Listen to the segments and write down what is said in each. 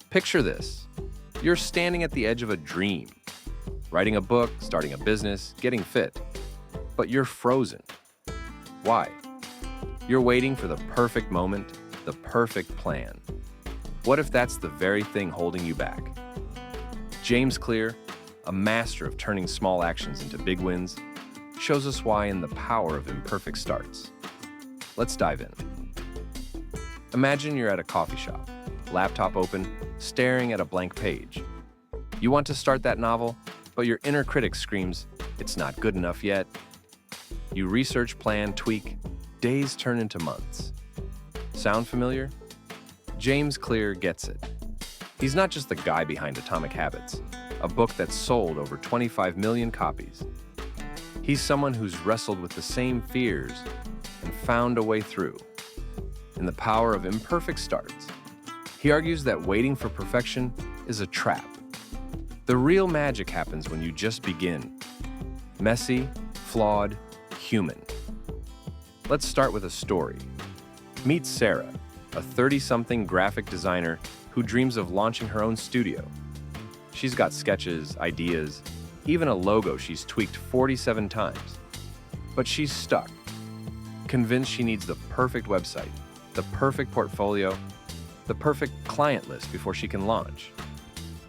Picture this. You're standing at the edge of a dream, writing a book, starting a business, getting fit, but you're frozen. Why? You're waiting for the perfect moment, the perfect plan. What if that's the very thing holding you back? James Clear, a master of turning small actions into big wins, shows us why in the Power of Imperfect Starts. Let's dive in. Imagine you're at a coffee shop, laptop open, staring at a blank page. You want to start that novel, but your inner critic screams, "It's not good enough yet." You research, plan, tweak. Days turn into months. Sound familiar? James Clear gets it. He's not just the guy behind Atomic Habits, a book that's sold over 25 million copies. He's someone who's wrestled with the same fears and found a way through. In The Power of Imperfect Starts, he argues that waiting for perfection is a trap. The real magic happens when you just begin. Messy, flawed, human. Let's start with a story. Meet Sarah, a 30-something graphic designer who dreams of launching her own studio. She's got sketches, ideas, even a logo she's tweaked 47 times. But she's stuck, convinced she needs the perfect website, the perfect portfolio, the perfect client list before she can launch.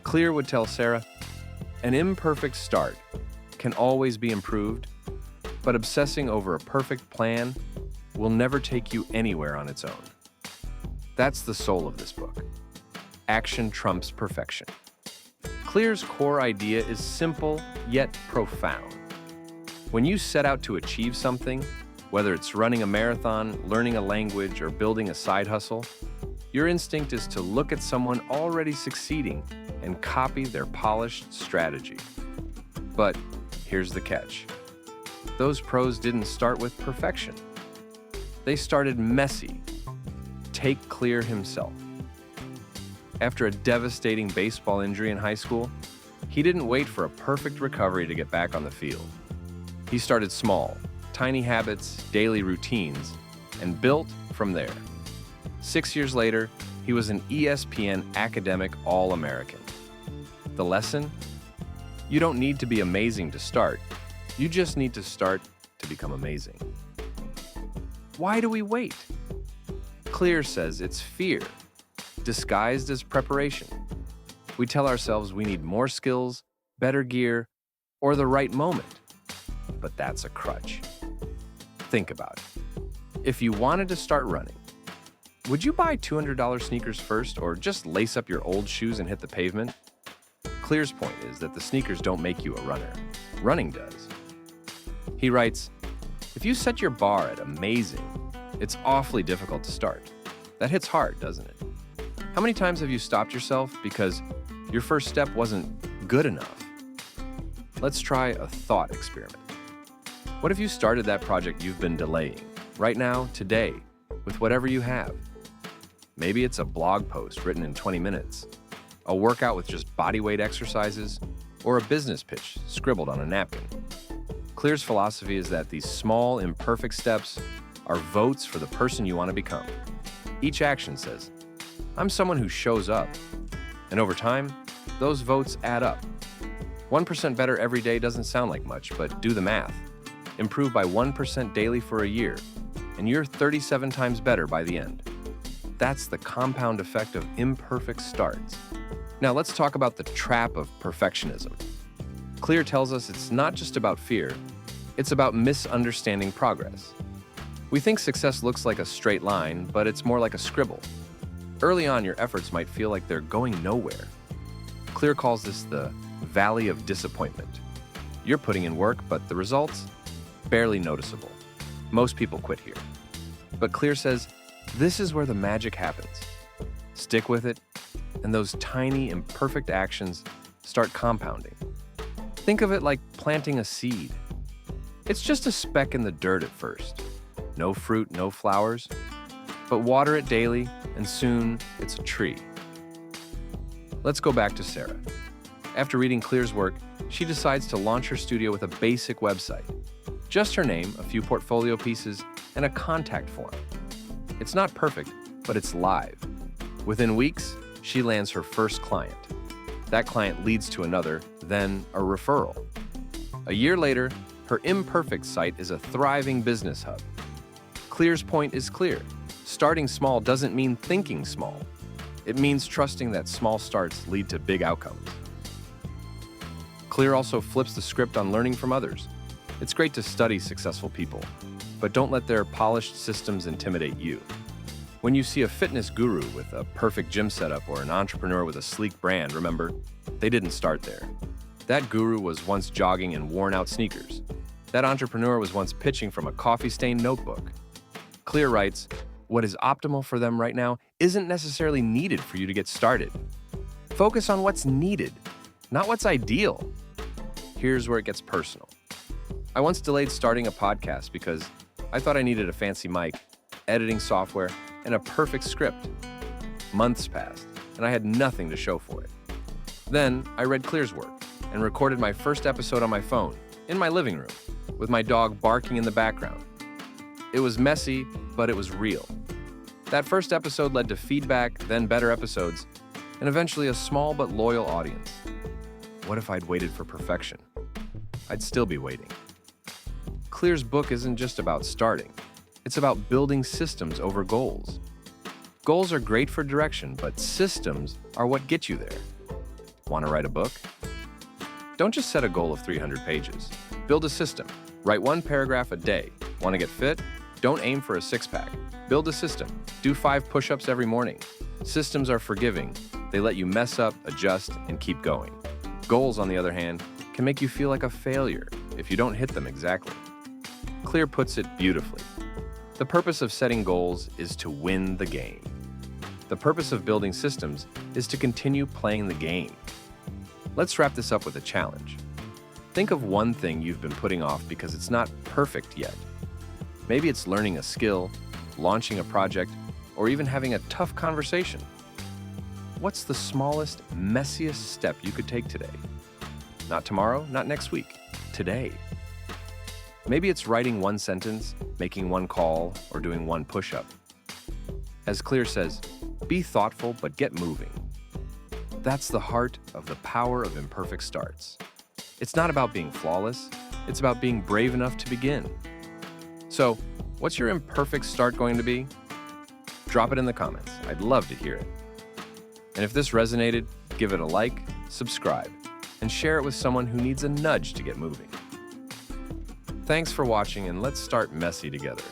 Clear would tell Sarah, an imperfect start can always be improved, but obsessing over a perfect plan will never take you anywhere on its own. That's the soul of this book. Action trumps perfection. Clear's core idea is simple yet profound. When you set out to achieve something, whether it's running a marathon, learning a language, or building a side hustle, your instinct is to look at someone already succeeding and copy their polished strategy. But here's the catch. Those pros didn't start with perfection. They started messy. Take Clear himself. After a devastating baseball injury in high school, he didn't wait for a perfect recovery to get back on the field. He started small, tiny habits, daily routines, and built from there. 6 years later, he was an ESPN academic All-American. The lesson? You don't need to be amazing to start. You just need to start to become amazing. Why do we wait? Clear says it's fear, disguised as preparation. We tell ourselves we need more skills, better gear, or the right moment. But that's a crutch. Think about it. If you wanted to start running, would you buy $200 sneakers first or just lace up your old shoes and hit the pavement? Clear's point is that the sneakers don't make you a runner. Running does. He writes, if you set your bar at amazing, it's awfully difficult to start. That hits hard, doesn't it? How many times have you stopped yourself because your first step wasn't good enough? Let's try a thought experiment. What if you started that project you've been delaying, right now, today, with whatever you have? Maybe it's a blog post written in 20 minutes, a workout with just bodyweight exercises, or a business pitch scribbled on a napkin. Clear's philosophy is that these small, imperfect steps are votes for the person you want to become. Each action says, I'm someone who shows up. And over time, those votes add up. 1% better every day doesn't sound like much, but do the math. Improve by 1% daily for a year, and you're 37 times better by the end. That's the compound effect of imperfect starts. Now let's talk about the trap of perfectionism. Clear tells us it's not just about fear, it's about misunderstanding progress. We think success looks like a straight line, but it's more like a scribble. Early on, your efforts might feel like they're going nowhere. Clear calls this the valley of disappointment. You're putting in work, but the results? Barely noticeable. Most people quit here. But Clear says, this is where the magic happens. Stick with it, and those tiny, imperfect actions start compounding. Think of it like planting a seed. It's just a speck in the dirt at first. No fruit, no flowers. But water it daily, and soon it's a tree. Let's go back to Sarah. After reading Clear's work, she decides to launch her studio with a basic website. Just her name, a few portfolio pieces, and a contact form. It's not perfect, but it's live. Within weeks, She lands her first client. That client leads to another, then a referral. A year later, her imperfect site is a thriving business hub. Clear's point is clear. Starting small doesn't mean thinking small. It means trusting that small starts lead to big outcomes. Clear also flips the script on learning from others. It's great to study successful people, but don't let their polished systems intimidate you. When you see a fitness guru with a perfect gym setup or an entrepreneur with a sleek brand, remember, they didn't start there. That guru was once jogging in worn-out sneakers. That entrepreneur was once pitching from a coffee-stained notebook. Clear writes, what is optimal for them right now isn't necessarily needed for you to get started. Focus on what's needed, not what's ideal. Here's where it gets personal. I once delayed starting a podcast because I thought I needed a fancy mic, editing software, and a perfect script. Months passed, and I had nothing to show for it. Then I read Clear's work and recorded my first episode on my phone, in my living room, with my dog barking in the background. It was messy, but it was real. That first episode led to feedback, then better episodes, and eventually a small but loyal audience. What if I'd waited for perfection? I'd still be waiting. Clear's book isn't just about starting. It's about building systems over goals. Goals are great for direction, but systems are what get you there. Want to write a book? Don't just set a goal of 300 pages. Build a system. Write one paragraph a day. Want to get fit? Don't aim for a six-pack. Build a system. Do 5 push-ups every morning. Systems are forgiving. They let you mess up, adjust, and keep going. Goals, on the other hand, can make you feel like a failure if you don't hit them exactly. Clear puts it beautifully. The purpose of setting goals is to win the game. The purpose of building systems is to continue playing the game. Let's wrap this up with a challenge. Think of one thing you've been putting off because it's not perfect yet. Maybe it's learning a skill, launching a project, or even having a tough conversation. What's the smallest, messiest step you could take today? Not tomorrow, not next week, today. Maybe it's writing one sentence, making one call, or doing one push-up. As Clear says, be thoughtful but get moving. That's the heart of the Power of Imperfect Starts. It's not about being flawless, it's about being brave enough to begin. So, what's your imperfect start going to be? Drop it in the comments. I'd love to hear it. And if this resonated, give it a like, subscribe, and share it with someone who needs a nudge to get moving. Thanks for watching, and let's start messy together.